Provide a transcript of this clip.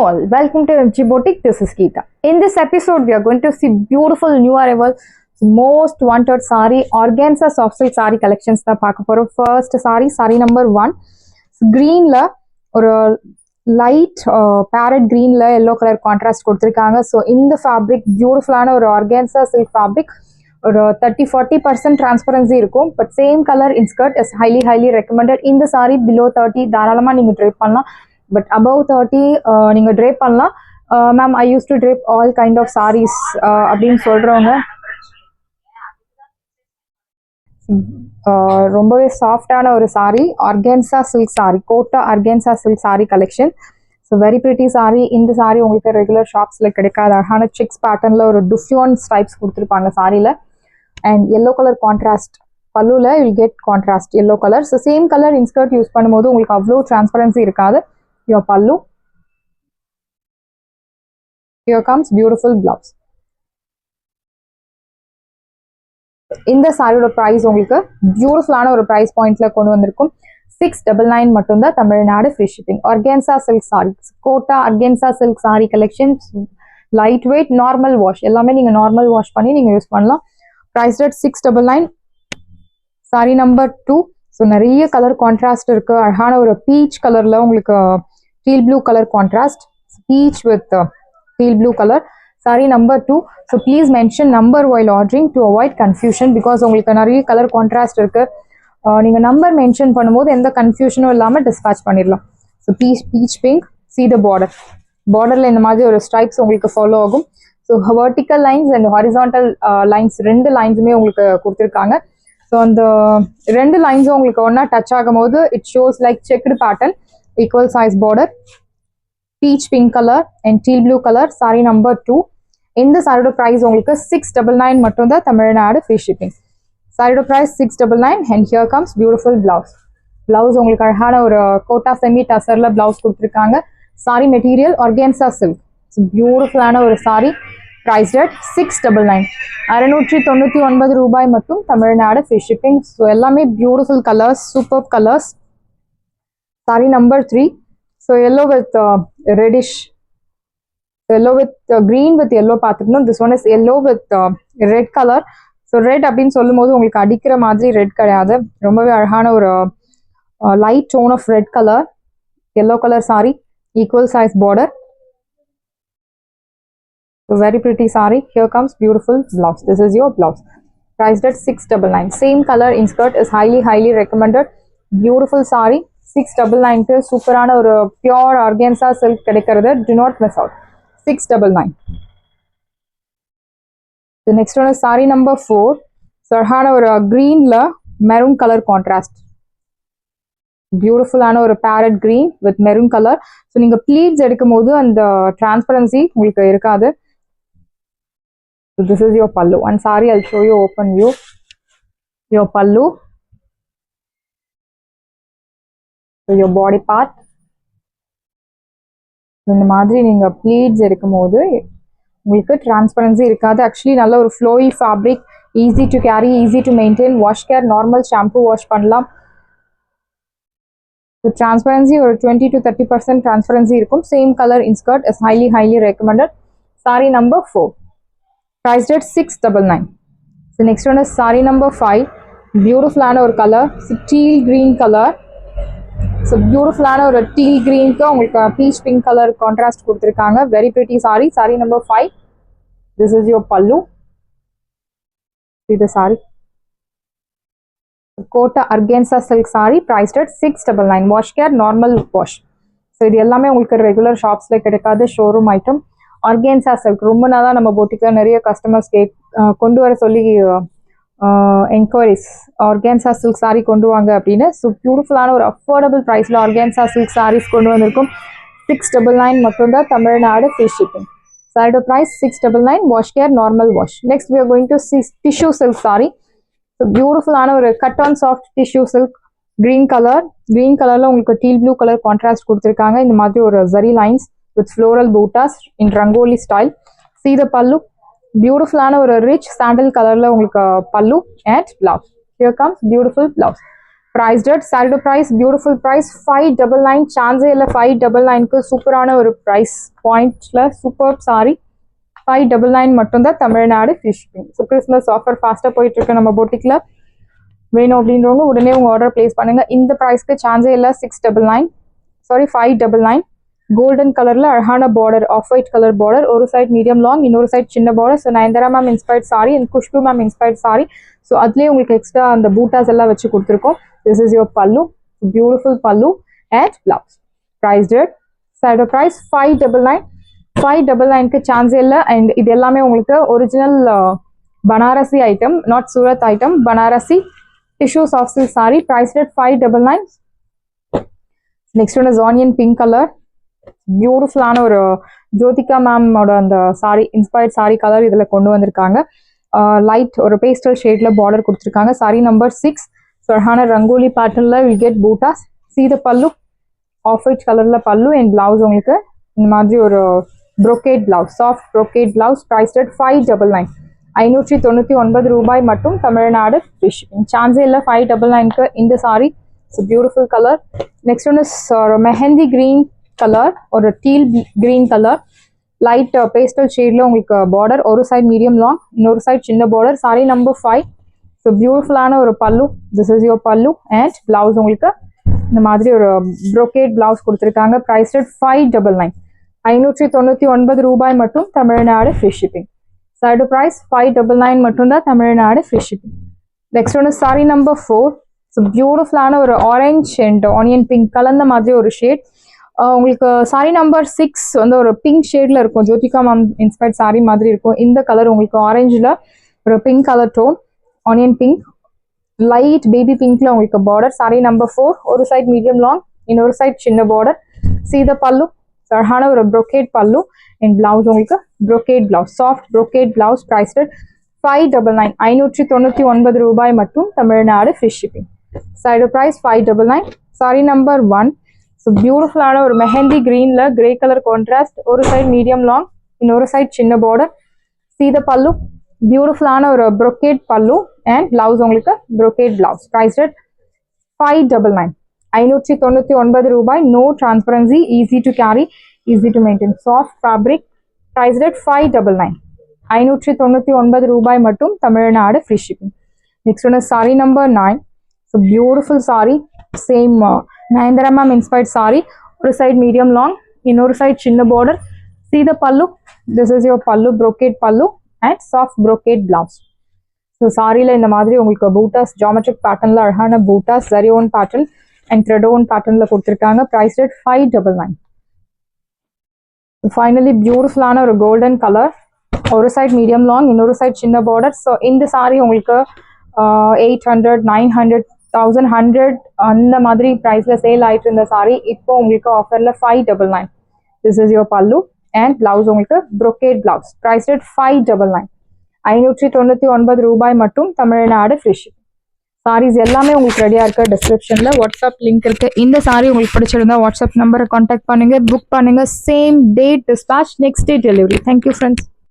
all, welcome to MG Boutique. This is Geeta. In this episode, we are going to see beautiful new arrival, most wanted saree, organza soft silk saree collections. First saree number 1, green la or light parrot green la yellow color contrast கொடுத்திருக்காங்க. So in the fabric beautiful ஆன ஒரு organza silk fabric, ஒரு 30-40% transparency இருக்கும். But same color in skirt is highly recommended. இந்த saree below 30 தாராளமா நீங்க drape பண்ணலாம். But above 30 நீங்க drape பண்ணலாம். Ma'am, I used to drape all kind of sarees அப்படின்னு சொல்றவங்க ரொம்பவே சாஃப்டான ஒரு saree, organza silk saree, Kota organza silk saree collection. So very pretty saree. இந்த saree உங்களுக்கு ரெகுலர் ஷாப்ஸ்ல கிடைக்காது. அழகான செக்ஸ் பேட்டர்ன்ல ஒரு டுஃபியான் ஸ்ட்ரைப்ஸ் கொடுத்துருப்பாங்க சாரியில. அண்ட் yellow color contrast பல்லுல you will get contrast yellow color. So same color in skirt use பண்ணும்போது உங்களுக்கு அவ்வளோ transparency இருக்காது. Your pallu. Here comes beautiful blouse. இந்த சாரியோட பிரைஸ் உங்களுக்கு பியூட்டிஃபுல்லான ஒரு பிரைஸ் பாயிண்ட்ல கொண்டு வந்திருக்கும். 699 மட்டும் தான், Tamil Nadu free shipping. Organza silk sari, Kota organza silk sari collection, light weight, normal wash, எல்லாமே நீங்க நார்மல் வாஷ் பண்ணி நீங்க யூஸ் பண்ணலாம். Price rate 699. Sari number 2. So நிறைய கலர் கான்ட்ராஸ்ட் இருக்கு. அழகான ஒரு பீச் கலர்ல உங்களுக்கு teal blue colour contrast, peach with teal blue colour. Sari number 2. So please mention number while ordering to avoid confusion, because உங்களுக்கு நிறைய கலர் கான்ட்ராஸ்ட் இருக்கு. நீங்க நம்பர் மென்ஷன் பண்ணும்போது எந்த கன்ஃபியூஷனும் இல்லாமல் டிஸ்பேச் பண்ணிடலாம். So beach pink, see the border. பார்டர்ல இந்த மாதிரி ஒரு ஸ்ட்ரைப்ஸ் உங்களுக்கு ஃபாலோ ஆகும். So vertical lines and horizontal lines ரெண்டு லைன்ஸுமே உங்களுக்கு கொடுத்துருக்காங்க. ஸோ அந்த ரெண்டு லைன்ஸும் உங்களுக்கு ஒன்னா டச் ஆகும் போது it shows like checked pattern, equal size border, peach pink colour and teal blue colour. Sari number 2. இந்த சாரியோட ப்ரைஸ் உங்களுக்கு 699 மட்டும் தான், தமிழ்நாடு ஃப்ரீ ஷிப்பிங். சாரியோட price 699. And here comes beautiful blouse. Blouse உங்களுக்கு அழகான ஒரு கோட்டா செமி டசர்ல பிளவுஸ் கொடுத்துருக்காங்க. Sari material organza silk. பியூட்டிஃபுல்லான ஒரு சாரி. பிரைஸ் ரேட் 699, 699 ரூபாய் மட்டும், தமிழ்நாடு ஃப்ரீ ஷிப்பிங். ஸோ எல்லாமே beautiful colours, super colours. Sorry number 3. So yellow with reddish, yellow with green with yellow பார்த்துக்கணும். This one is yellow with red color. So red அப்படின்னு சொல்லும் போது உங்களுக்கு அடிக்கிற மாதிரி ரெட் கிடையாது, ரொம்பவே அழகான ஒரு light tone of red colour, yellow color saree, equal size border. So very pretty saree. Here comes beautiful blouse. This is your blouse. Priced at 699. Same color in skirt is highly recommended. Beautiful saree. 699 க்கு சூப்பரான ஒரு pure organza silk கிடைக்கிறது. Do not miss out. 699. The next one is saree number 4. சர்ஹான ஒரு greenல maroon color contrast. பியூட்டிஃபுல்லான ஒரு farad green with maroon colour. So நீங்க pleats எடுக்கும் போது அந்த டிரான்ஸ்பரன்சி உங்களுக்கு இருக்காது. So this is your pallu, and saree I'll show you open view. Your pallu, so your body part. இந்த மாதிரி நீங்க ப்ளீட்ஸ் எடுக்கும் போது உங்களுக்கு டிரான்ஸ்பரன்சி இருக்காது. ஆக்சுவலி நல்ல ஒரு flowy fabric, easy to carry, easy to maintain, wash care, normal shampoo wash பண்ணலாம். The transparency or 20 to 30% transparency இருக்கும். Same color in skirt is highly recommended. Saree number 4. Priced at 699. So next one is saree number 5. Beautiful ஆன ஒரு color, teal green color. So beautiful ஆன ஒரு teal green க்கு உங்களுக்கு peach pink color contrast கொடுத்திருக்காங்க. Very pretty saree. Saree number 5. This is your pallu. See the saree. Kota organza silk sari, priced at 699. Wash care, normal wash. So இது எல்லாமே உங்களுக்கு regular ஷாப்ஸ்ல கிடைக்காது, ஷோரூம் ஐட்டம். ஆர்கான்சா சில்க் ரொம்ப நாளாக நம்ம போட்டிக்கு நிறைய கஸ்டமர்ஸ் கொண்டு வர சொல்லி என்கொயரிஸ், ஆர்கான்சா சில்க் சாரி கொண்டு வாங்க அப்படின்னு. ஸோ பியூட்டிஃபுல்லான ஒரு அஃபோர்டபுள் ப்ரைஸில் ஆர்கான்சா சில்க் சாரீஸ் கொண்டு வந்திருக்கும். 699 மட்டும் தான், தமிழ்நாடு ஃப்ரீ ஷிப்பிங். சாரியோட price 699. Wash care, normal wash. Next we are going to see tissue silk saree. So பியூட்டிஃபுல்லான ஒரு cut on soft tissue silk, green கலர்ல உங்களுக்கு டீல் ப்ளூ கலர் கான்ட்ராஸ்ட் கொடுத்துருக்காங்க. இந்த மாதிரி ஒரு zari lines with floral buttas in rangoli style. See the pallu. பியூட்டிஃபுல்லான ஒரு ரிச் சாண்டல் கலர்ல உங்களுக்கு பல்லு and blouse. Here comes beautiful blouse. priced at saree price beautiful price 599 chance illa 599 க்கு சூப்பரான ஒரு price pointல superb saree 599 மட்டும் தான் Tamil Nadu free shipping. So Christmas offer ஃபாஸ்டா போயிட்டு இருக்கு நம்ம boutique-ல. வேணும் அப்படின்றவங்க உடனே உங்க ஆர்டர் பிளேஸ் பண்ணுங்க. இந்த பிரைஸ்க்கு சான்ஸே இல்ல 699 சாரி 599 கோல்டன் கலர்ல அழகான border of white colour border ஒரு சைடு மீடியம் லாங் இன்னொரு சைடு சின்ன border. So Nayanthara ma'am inspired sari and Khushbu ma'am inspired sari. So அதுலேயே உங்களுக்கு எக்ஸ்ட்ரா அந்த பூட்டாஸ் எல்லாம் வச்சு கொடுத்துருக்கோம். This is your pallu beautiful pallu and blouse price rate side price 599 599க்கு சான்ஸே இல்லை. அண்ட் இது எல்லாமே உங்களுக்கு original Banarasi item not Surat item Banarasi tissue soft silk saree priced at 599. Next one is onion pink color. Beautiful ஆன ஒரு ஜோதிகா மேம் ஓட அந்த சாரி இன்ஸ்பயர்ட் சாரி கலர் இதுல கொண்டு வந்திருக்காங்க. லைட் ஒரு பேஸ்டல் ஷேட்ல பார்டர் கொடுத்துருக்காங்க. Saree number 6. ஸோ அழகான ரங்கோலி பேட்டர்ன்ல வில் கெட் பூட்டாஸ். see the pallu of white கலர்ல பல்லு அண்ட் பிளவுஸ் உங்களுக்கு இந்த மாதிரி ஒரு brocade blouse soft brocade blouse priced at 599. 599 ரூபாய் மட்டும் தமிழ்நாடு free shipping. சான்ஸே இல்லை 599க்கு இந்த saree. It's beautiful colour. Next one is mehndi green colour ஒரு teal green colour light pastel ஷேட்ல உங்களுக்கு பார்டர் ஒரு சைடு மீடியம் லாங் இன்னொரு சைடு சின்ன பார்டர். Saree number 5. ஸோ பியூட்டிஃபுல்லான ஒரு pallu. This is your pallu and blouse உங்களுக்கு இந்த மாதிரி ஒரு brocade பிளவுஸ் கொடுத்துருக்காங்க. Price rate 599. 599 ரூபாய் மட்டும் Tamil Nadu free shipping. Side price 599 மட்டும் தான் Tamil Nadu free shipping. Next one is saree number 4. It's a beautiful ஆன ஒரு orange and onion pink கலந்த மாதிரி ஒரு ஷேட். உங்களுக்கு saree number 6 வந்து ஒரு பிங்க் ஷேட்ல இருக்கும். ஜோதிகா மேம் இன்ஸ்பயர்ட் saree மாதிரி இருக்கும். இந்த கலர் உங்களுக்கு ஆரஞ்சுல ஒரு pink colour tone onion pink light baby பிங்க்ல உங்களுக்கு பார்டர். saree number 4 ஒரு சைடு மீடியம் லாங் இன்னொரு சைடு சின்ன பார்டர். see the பல்லு அழகான ஒரு brocade பல்லு and blouse உங்களுக்கு brocade blouse soft brocade blouse priced at 599. 599 ரூபாய் மட்டும் Tamil Nadu free shipping. side price 599. saree number 1. so beautiful ஆன ஒரு மெஹந்தி கிரீன்ல கிரே கலர் கான்ட்ராஸ்ட் ஒரு சைடு மீடியம் லாங் இன்னொரு சைடு சின்ன பார்டர். see the பல்லு பியூட்டிஃபுல் ஆன ஒரு brocade பல்லு and blouse உங்களுக்கு brocade blouse priced at 599. 599 ரூபாய். no transparency easy to carry easy to maintain soft fabric priced at 599. 599 ரூபாய் மட்டும் Tamil Nadu free shipping. Next one is saree number 9. so beautiful saree same Nayanthara ma'am inspired saree ஒரு side medium long இன்னொரு side சின்ன border. see the pallu this is your pallu brocade pallu and soft brocade blouse. so சாரியில இந்த மாதிரி உங்களுக்கு buttas geometric பேட்டர்ன்ல அழகான buttas zari own pattern and thread own patternல கொடுத்திருக்காங்க. priced at 599. Finally பியூட்டிஃபுல்லான ஒரு கோல்டன் கலர் ஒரு சைடு மீடியம் லாங் இன்னொரு சைடு சின்ன பார்டர். ஸோ இந்த சாரி உங்களுக்கு 800 900 1100 அந்த மாதிரி ப்ரைஸ்ல சேல் ஆயிட்டு இருந்த சாரி இப்போ உங்களுக்கு ஆஃபர்ல 599. This is your pallu and blouse உங்களுக்கு brocade பிளவுஸ் ப்ரைஸ் ரேட் 599. 599 ரூபாய் மட்டும் தமிழ்நாடு free shipping. சாரீஸ் எல்லாமே உங்களுக்கு ரெடியா இருக்கு. டிஸ்கிரிப்ஷன்ல வாட்ஸ்அப் லிங்க் இருக்கு. இந்த சாரி உங்களுக்கு பிடிச்சிருந்தா வாட்ஸ்அப் நம்பரை கான்டாக்ட் பண்ணுங்க புக் பண்ணுங்க. Same day dispatch next day delivery. Thank you friends.